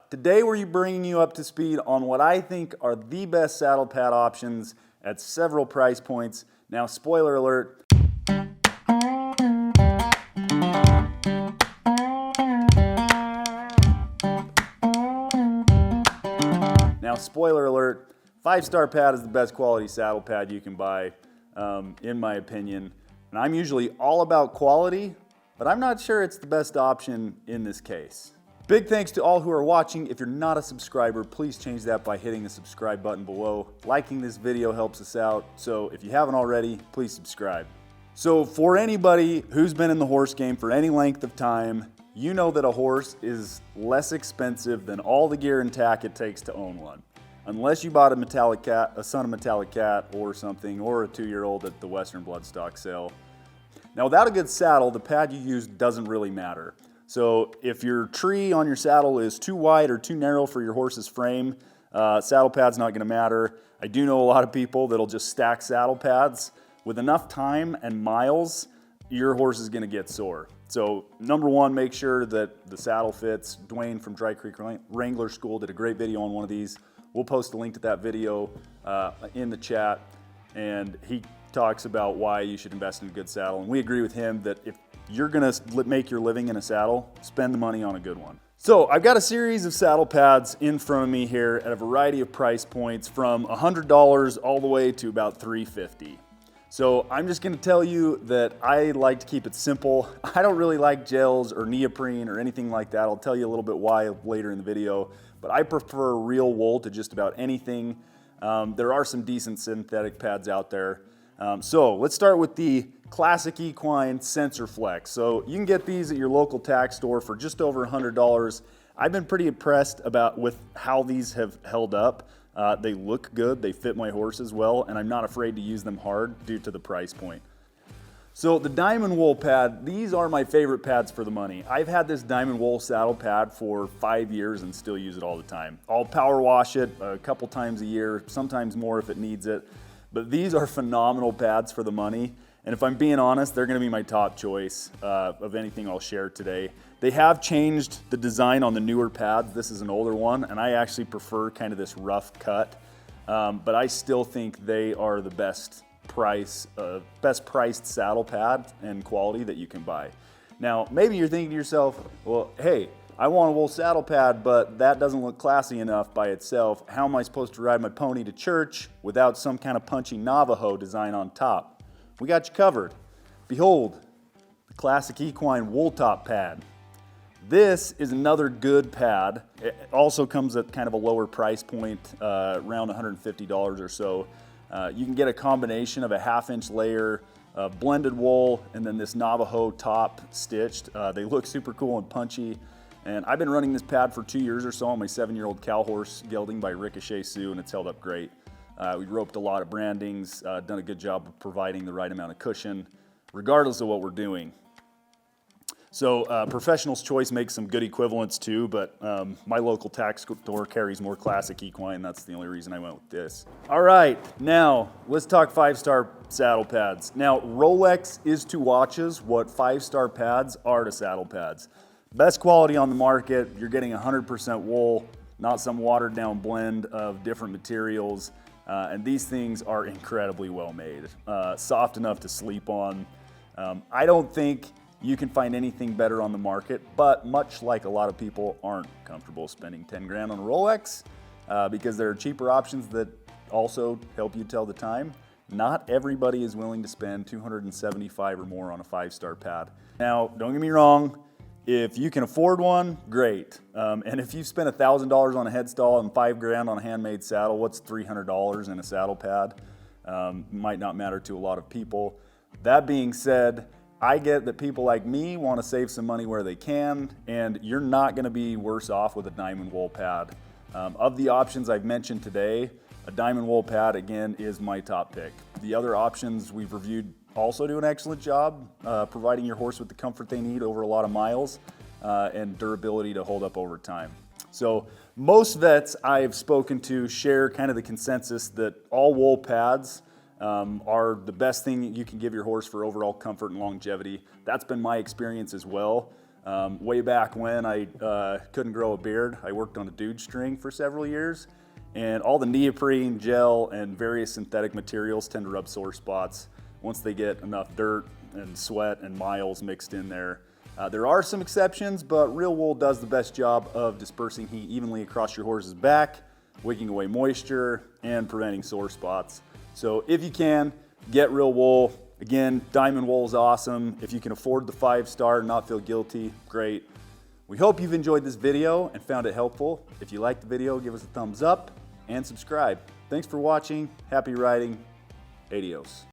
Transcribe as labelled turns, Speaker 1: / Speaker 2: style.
Speaker 1: Today we're bringing you up to speed on what I think are the best saddle pad options at several price points. Now, spoiler alert. Now, spoiler alert, 5-star pad is the best quality saddle pad you can buy, in my opinion. And I'm usually all about quality, but I'm not sure it's the best option in this case. Big thanks to all who are watching. If you're not a subscriber, please change that by hitting the subscribe button below. Liking this video helps us out, so if you haven't already, please subscribe. So for anybody who's been in the horse game for any length of time, you know that a horse is less expensive than all the gear and tack it takes to own one. Unless you bought a metallic cat, a son of metallic cat or something, or a 2-year-old at the Western Bloodstock sale. Now, without a good saddle, the pad you use doesn't really matter. So if your tree on your saddle is too wide or too narrow for your horse's frame, saddle pad's not going to matter. I do know a lot of people that'll just stack saddle pads. With enough time and miles, your horse is going to get sore. So number one, make sure that the saddle fits. Dwayne from Dry Creek Wrangler School did a great video on one of these. We'll post a link to that video in the chat, and he talks about why you should invest in a good saddle. And we agree with him that if you're gonna make your living in a saddle, spend the money on a good one. So I've got a series of saddle pads in front of me here at a variety of price points from $100 all the way to about $350. So I'm just gonna tell you that I like to keep it simple. I don't really like gels or neoprene or anything like that. I'll tell you a little bit why later in the video, but I prefer real wool to just about anything. There are some decent synthetic pads out there. So let's start with the classic Equine Sensor Flex. So you can get these at your local tack store for just over $100. I've been pretty impressed with how these have held up. They look good, they fit my horses well, and I'm not afraid to use them hard due to the price point. So the diamond wool pad, these are my favorite pads for the money. I've had this diamond wool saddle pad for 5 years and still use it all the time. I'll power wash it a couple times a year, sometimes more if it needs it. But these are phenomenal pads for the money. And if I'm being honest, they're gonna be my top choice of anything I'll share today. They have changed the design on the newer pads. This is an older one, and I actually prefer kind of this rough cut. But I still think they are the best priced saddle pad and quality that you can buy. Now, maybe you're thinking to yourself, well, hey, I want a wool saddle pad, but that doesn't look classy enough by itself. How am I supposed to ride my pony to church without some kind of punchy Navajo design on top? We got you covered. Behold, the classic Equine wool top pad. This is another good pad. It also comes at kind of a lower price point, around $150 or so. You can get a combination of a 1/2-inch layer of blended wool and then this Navajo top stitched. They look super cool and punchy. And I've been running this pad for 2 years or so on my 7-year-old cow horse gelding by Ricochet Sioux, and it's held up great. We roped a lot of brandings, done a good job of providing the right amount of cushion, regardless of what we're doing. So Professional's Choice makes some good equivalents too, but my local tack store carries more classic Equine. That's the only reason I went with this. All right, now let's talk 5-star saddle pads. Now, Rolex is to watches what 5-star pads are to saddle pads. Best quality on the market. You're getting 100% wool, not some watered down blend of different materials. And these things are incredibly well made. Soft enough to sleep on. I don't think you can find anything better on the market, but much like a lot of people aren't comfortable spending 10 grand on a Rolex because there are cheaper options that also help you tell the time. Not everybody is willing to spend $275 or more on a 5-star pad. Now, don't get me wrong. If you can afford one, great. And if you've spent $1,000 on a head stall and 5 grand on a handmade saddle, what's $300 in a saddle pad? Might not matter to a lot of people. That being said, I get that people like me want to save some money where they can, and you're not going to be worse off with a diamond wool pad. Of the options I've mentioned today, a diamond wool pad, again, is my top pick. The other options we've reviewed also do an excellent job providing your horse with the comfort they need over a lot of miles and durability to hold up over time. So most vets I've spoken to share kind of the consensus that all wool pads are the best thing you can give your horse for overall comfort and longevity. That's been my experience as well. Way back when I couldn't grow a beard, I worked on a dude string for several years, and all the neoprene, gel, and various synthetic materials tend to rub sore spots once they get enough dirt and sweat and miles mixed in there. There are some exceptions, but real wool does the best job of dispersing heat evenly across your horse's back, wicking away moisture, and preventing sore spots. So if you can, get real wool. Again, diamond wool is awesome. If you can afford the 5-star and not feel guilty, great. We hope you've enjoyed this video and found it helpful. If you liked the video, give us a thumbs up and subscribe. Thanks for watching. Happy riding. Adios.